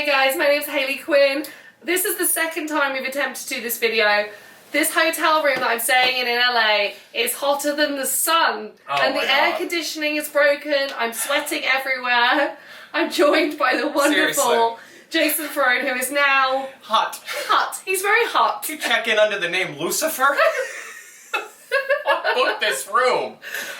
Hey guys, my name's Hayley Quinn. This is the second time we've attempted to do this video. This hotel room that I'm staying in LA is hotter than the sun. And the air conditioning is broken. I'm sweating everywhere. I'm joined by the wonderful Jason Farone, who is now... hot. Hot. He's very hot. You check in under the name Lucifer? Book this room.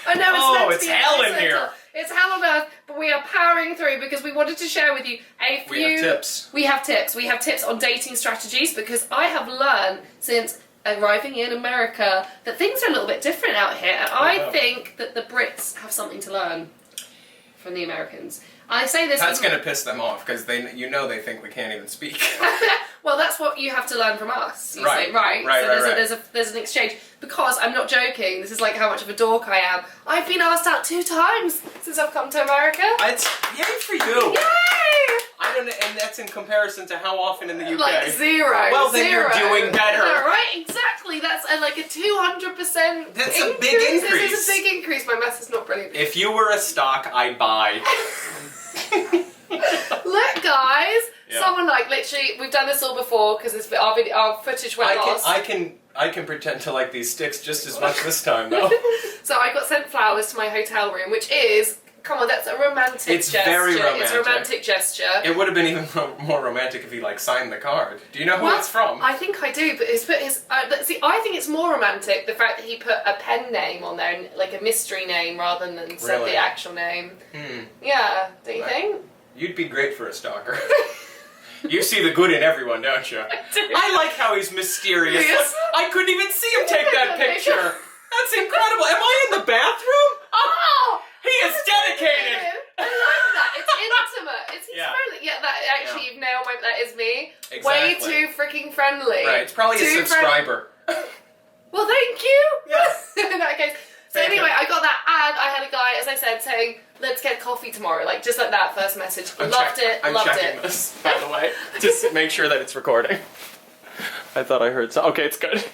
I know, it's hell in here. It's hell on earth, but we are powering through because we wanted to share with you a few... We have tips. We have tips. We have tips on dating strategies because I have learned since arriving in America that things are a little bit different out here, and I think that the Brits have something to learn from the Americans. I say this... That's going to piss them off because they think we can't even speak. Well, that's what you have to learn from us. You right. say, right. Right. So there's an exchange. Because I'm not joking, this is like how much of a dork I am. I've been asked out 2 times since I've come to America. Yay for you! Yay! I don't know, and that's in comparison to how often in the UK? Like 0. Well, then you're doing better. Yeah, right? Exactly. That's like a 200% That's increase. a big increase. This is a big increase. My math is not brilliant. If you were a stock, I'd buy. Look, guys. Yeah. Someone literally, we've done this all before because our footage went lost. I can pretend to like these sticks just as much this time, though. So I got sent flowers to my hotel room, which is, come on, that's a romantic gesture. It's very romantic. It's a romantic gesture. It would have been even more romantic if he signed the card. Do you know who it's from? I think I do, but he's put his. See, I think it's more romantic the fact that he put a pen name on there, like a mystery name, rather than said the actual name. Yeah, don't you think? You'd be great for a stalker. You see the good in everyone, don't you? I do. I like how he's mysterious. Yes. I couldn't even see him take that picture. That's incredible. Am I in the bathroom? Oh! He is dedicated. I like that. It's intimate. It's friendly. Yeah, that actually you've nailed my. That is me. Exactly. Way too freaking friendly. Right. It's probably a subscriber. Well, thank you. Yes. In that case. So anyway, I got that, and I had a guy, as I said, saying, "Let's get coffee tomorrow." Like just like that first message. Loved it. I'm checking this, by the way, just to make sure that it's recording. I thought I heard so. Okay, it's good.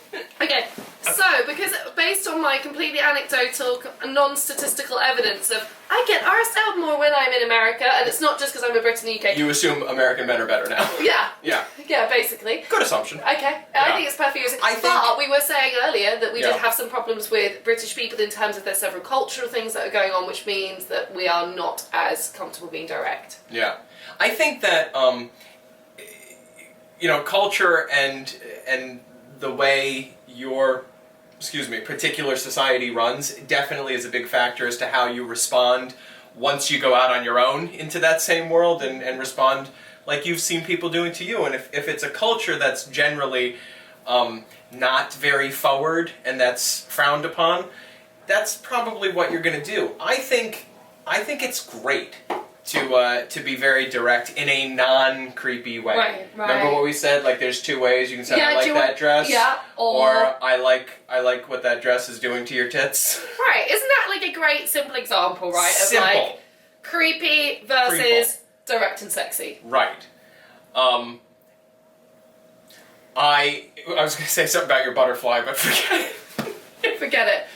Okay, so because based on my completely anecdotal, non-statistical evidence of I get arsed out more when I'm in America, and it's not just because I'm a Brit in the UK. You assume American men are better now. Yeah. Yeah. Yeah, basically. Good assumption. Okay, I think it's perfect. But we were saying earlier that we did have some problems with British people in terms of there's several cultural things that are going on, which means that we are not as comfortable being direct. Yeah, I think that culture and the way your particular society runs definitely is a big factor as to how you respond once you go out on your own into that same world and respond like you've seen people doing to you. And if it's a culture that's generally not very forward and that's frowned upon, that's probably what you're going to do. I think it's great to be very direct in a non-creepy way. Right. Remember what we said? Like, there's 2 ways you can say, I like that dress. Yeah. Or I like what that dress is doing to your tits. Right. Isn't that like a great simple example, right? Of simple. Creepy versus direct and sexy. Right. I was going to say something about your butterfly, but forget it. Forget it.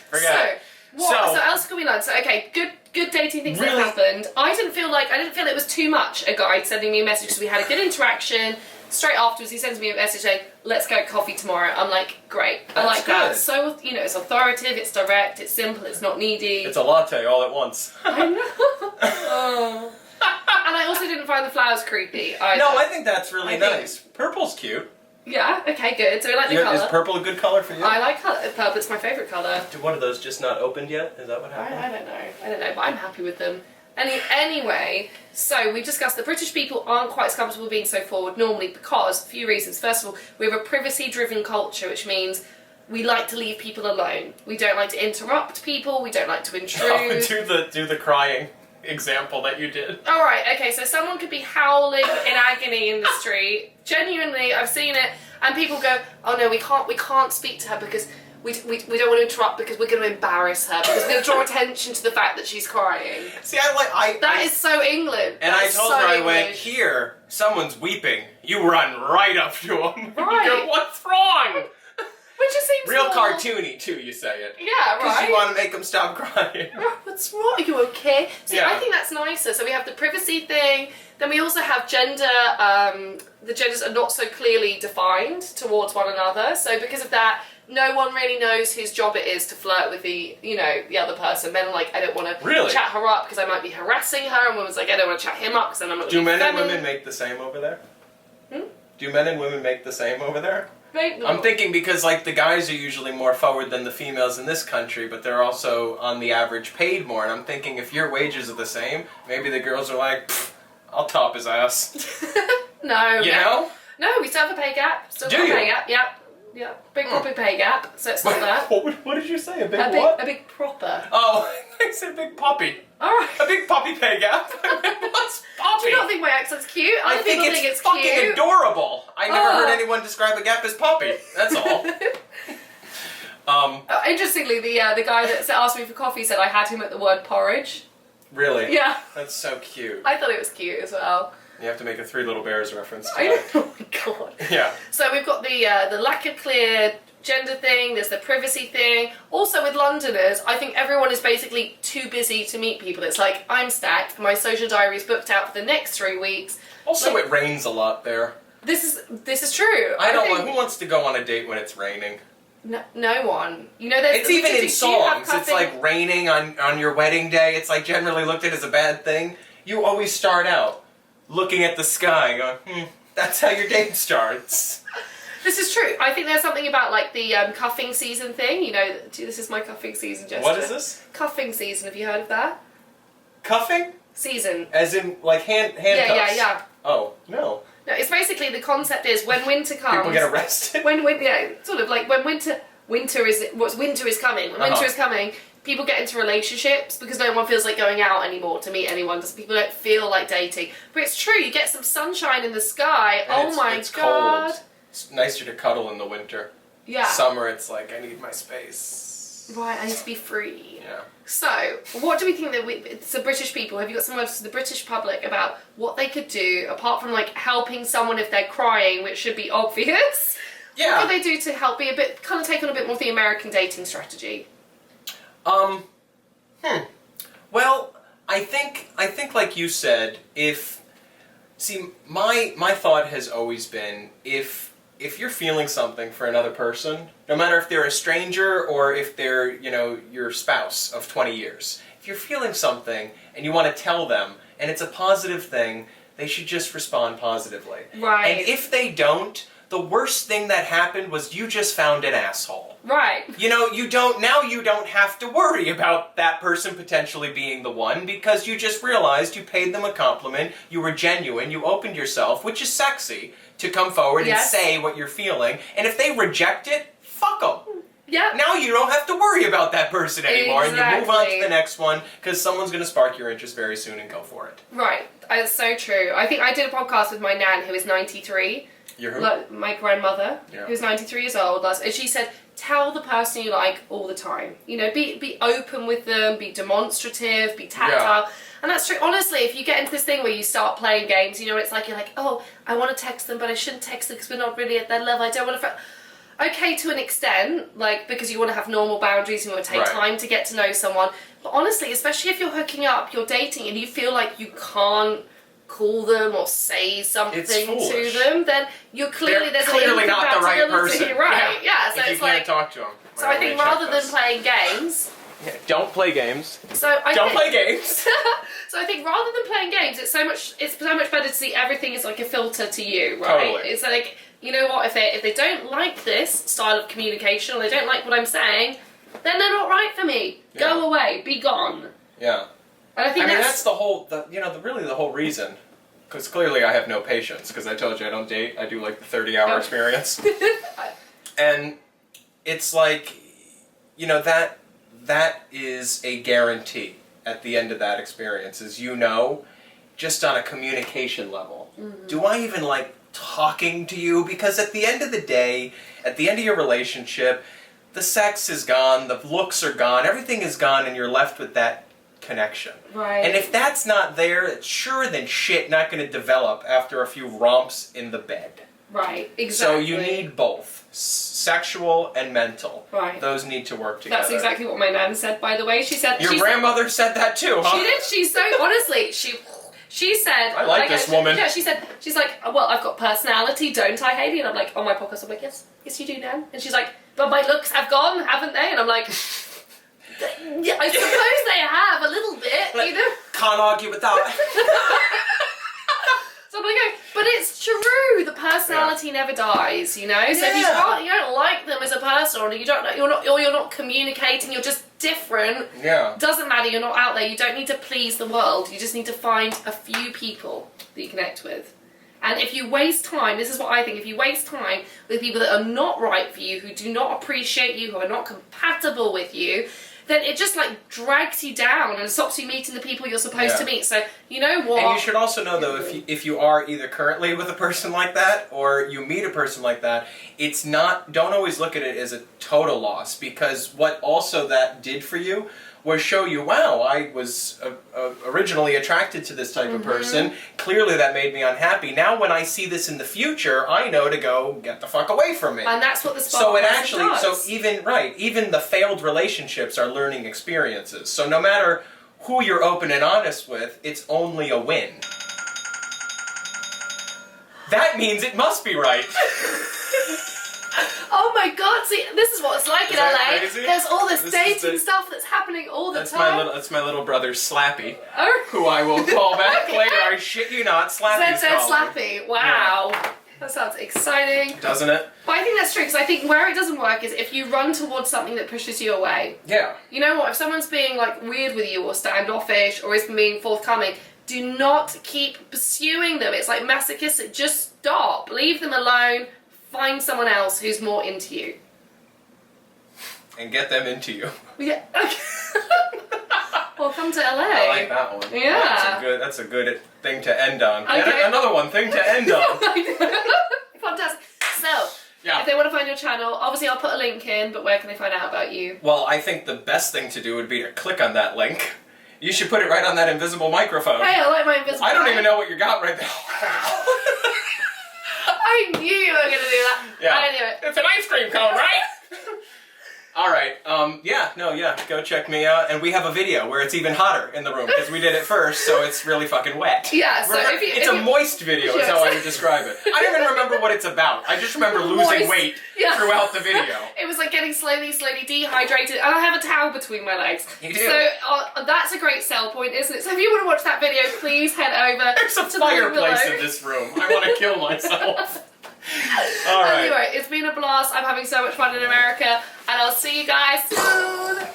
So else could we learn? So okay, good dating things that happened. I didn't feel it was too much. A guy sending me a message, so we had a good interaction. Straight afterwards, he sends me a message saying, "Let's go coffee tomorrow." I'm like, great. I like that. So it's authoritative, it's direct, it's simple, it's not needy. It's a latte all at once. I know. Oh. And I also didn't find the flowers creepy either. No, I think that's really nice. Purple's cute. Yeah, okay, good. So we like the colour. Is purple a good colour for you? I like colour. Purple, it's my favourite colour. What are those just not opened yet? Is that what happened? I don't know, but I'm happy with them. Anyway, so we discussed that British people aren't quite as comfortable being so forward normally because, a few reasons. First of all, we have a privacy-driven culture, which means we like to leave people alone. We don't like to interrupt people, we don't like to intrude. Do the crying example that you did. Alright, okay, so someone could be howling in agony in the street. Genuinely, I've seen it, and people go, "Oh no, we can't speak to her because we don't want to interrupt because we're going to embarrass her, because we're going to draw attention to the fact that she's crying." See, that is so England. And I told her, I went, "Here, someone's weeping. You run right up to them. Right. You go, what's wrong?" Which just seems real more... cartoony too. You say it. Yeah, right. Because you want to make them stop crying. What's wrong? Are you okay? See, Yeah. I think that's nicer. So we have the privacy thing. Then we also have gender. The genders are not so clearly defined towards one another. So because of that, no one really knows whose job it is to flirt with the other person. Men are like, I don't want to chat her up because I might be harassing her, and women's like, I don't want to chat him up because then I'm not. Do men and women make the same over there? Hmm? Do men and women make the same over there? Maybe. I'm thinking because like the guys are usually more forward than the females in this country, but they're also on the average paid more. And I'm thinking if your wages are the same, maybe the girls are like, I'll top his ass. No. You know? No, we still have a pay gap. Still Do have a you? pay gap. Yeah. Yeah. Big proper pay gap. So it's not that. What did you say? A big what? A big proper. Oh, I said big puppy. Alright. A big puppy pay gap. What's puppy? Do you not think my accent's cute? I Other think people it's cute. fucking adorable. I never Oh. heard anyone describe a gap as puppy. That's all. Interestingly, the guy that asked me for coffee said I had him at the word porridge. Really? Yeah. That's so cute. I thought it was cute as well. You have to make a Three Little Bears reference to I know. that. Oh my god. Yeah. So we've got the lack of clear gender thing, there's the privacy thing. Also with Londoners, I think everyone is basically too busy to meet people. It's like, I'm stacked, my social diary's booked out for the next 3 weeks. Also, Like, it rains a lot there. This is true. I don't think want. Who wants to go on a date when it's raining? no one. You know, there's It's even in do you have songs. It's cuffing? like raining on your wedding day. It's like generally looked at as a bad thing. You always start out looking at the sky, going, that's how your date starts. This is true. I think there's something about like the cuffing season thing. You know, this is my cuffing season, Jessica. What is this? Cuffing season. Have you heard of that? Cuffing? Season. As in like handcuffs? Yeah. Oh, no. No, it's basically the concept is when winter comes. People get arrested? Sort of like when winter is coming. When winter is coming, people get into relationships because no one feels like going out anymore to meet anyone. People don't feel like dating. But it's true. You get some sunshine in the sky. And oh my it's god. Cold. It's nicer to cuddle in the winter. Yeah. Summer, it's like, I need my space. Right, I need to be free. Yeah. So, what do we think that it's the British people, have you got some words to the British public about what they could do, apart from like helping someone if they're crying, which should be obvious? Yeah. What could they do to help be a bit, kind of take on a bit more of the American dating strategy? Well, I think like you said, my thought has always been if you're feeling something for another person, no matter if they're a stranger or if they're, your spouse of 20 years, if you're feeling something and you want to tell them and it's a positive thing, they should just respond positively. Right. And if they don't, the worst thing that happened was you just found an asshole. Right. You don't have to worry about that person potentially being the one because you just realized you paid them a compliment, you were genuine, you opened yourself, which is sexy, to come forward and say what you're feeling. And if they reject it, fuck them. Yeah. Now you don't have to worry about that person anymore and you move on to Exactly. the next one because someone's going to spark your interest very soon and go for it. Right. It's so true. I think I did a podcast with my nan who is 93. You're who? My grandmother, Yeah. who's 93 years old, and she said, tell the person you like all the time. Be open with them, be demonstrative, be tactile. Yeah. And that's true. Honestly, if you get into this thing where you start playing games, it's like you're like, oh, I want to text them, but I shouldn't text them because we're not really at their level. I don't want to... Okay, to an extent, because you want to have normal boundaries, you want to take time to get to know someone. But honestly, especially if you're hooking up, you're dating, and you feel like you can't call them or say something to them, then there's clearly not the right person. Right? Yeah. So if it's you can't talk to them. So I think rather than playing games. Yeah, don't play games. Don't play games. So I think rather than playing games, it's so much better to see everything as like a filter to you, right? Totally. It's like, you know what, if they don't like this style of communication or they don't like what I'm saying, then they're not right for me. Go away, be gone. Yeah. And I think that's the whole, really the whole reason. Because clearly I have no patience, because I told you I don't date, I do like the 30-hour experience. And it's like, that is a guarantee at the end of that experience, is just on a communication level. Mm-hmm. Do I even like talking to you? Because at the end of the day, at the end of your relationship, the sex is gone, the looks are gone, everything is gone, and you're left with that connection. Right. And if that's not there, it's sure than shit not going to develop after a few romps in the bed. Right, exactly. So you need both, sexual and mental. Right. Those need to work together. That's exactly what my nan said, by the way. She said... Your grandmother said that too, huh? She did. She's so... Honestly, she said... I like this woman. Yeah, she's like, well, I've got personality, don't I, Hayley? And I'm like, on my podcast, I'm like, yes you do, Nan. And she's like, but my looks have gone, haven't they? And I'm like... Yeah, I suppose they have, a little bit, you know? Can't argue with that. So I'm like, but it's true. The personality never dies, you know. So if you don't like them as a person, or you're not communicating, you're just different. Yeah. Doesn't matter. You're not out there. You don't need to please the world. You just need to find a few people that you connect with. And if you waste time, this is what I think. If you waste time with people that are not right for you, who do not appreciate you, who are not compatible with you, then it just like drags you down and stops you meeting the people you're supposed to meet. So you know what? And you should also know though, if you are either currently with a person like that or you meet a person like that, it's not. Don't always look at it as a total loss, because what also that did for you was show you, wow, I was originally attracted to this type of person. Clearly that made me unhappy. Now when I see this in the future, I know to go get the fuck away from it. And that's what the spark So it actually, does. even the failed relationships are learning experiences. So no matter who you're open and honest with, it's only a win. That means it must be right. Oh my god, see, this is what it's like in LA. Crazy? There's all this dating stuff that's happening all the time. That's my little brother Slappy, Oh. who I will call back later. I shit you not, Slappy's Said calling. Slappy. Wow. Yeah. That sounds exciting. Doesn't it? But I think that's true, because I think where it doesn't work is if you run towards something that pushes you away. Yeah. You know what, if someone's being like weird with you or standoffish or isn't being forthcoming, do not keep pursuing them. It's like masochistic. Just stop. Leave them alone. Find someone else who's more into you. And get them into you. Yeah. Well, come to LA. I like that one. Yeah. That's a good thing to end on. Okay. Another one thing to end on. Fantastic. So, Yeah. if they want to find your channel, obviously I'll put a link in, but where can they find out about you? Well, I think the best thing to do would be to click on that link. You should put it right on that invisible microphone. Hey, I like my invisible I don't mic. even know what you got right now. I knew you were going to do that. Yeah. I knew it. It's an ice cream cone, right? Alright, go check me out. And we have a video where it's even hotter in the room, because we did it first, so it's really fucking wet. Yeah, so It's a moist video, is how I would describe it. I don't even remember what it's about. I just remember losing weight throughout the video. It was like getting slowly dehydrated, and I have a towel between my legs. You do. So that's a great sell point, isn't it? So if you want to watch that video, please head over There's a to the link fireplace below. in this room. I want to kill myself. Alright. Anyway, it's been a blast. I'm having so much fun in America, and I'll see you guys soon.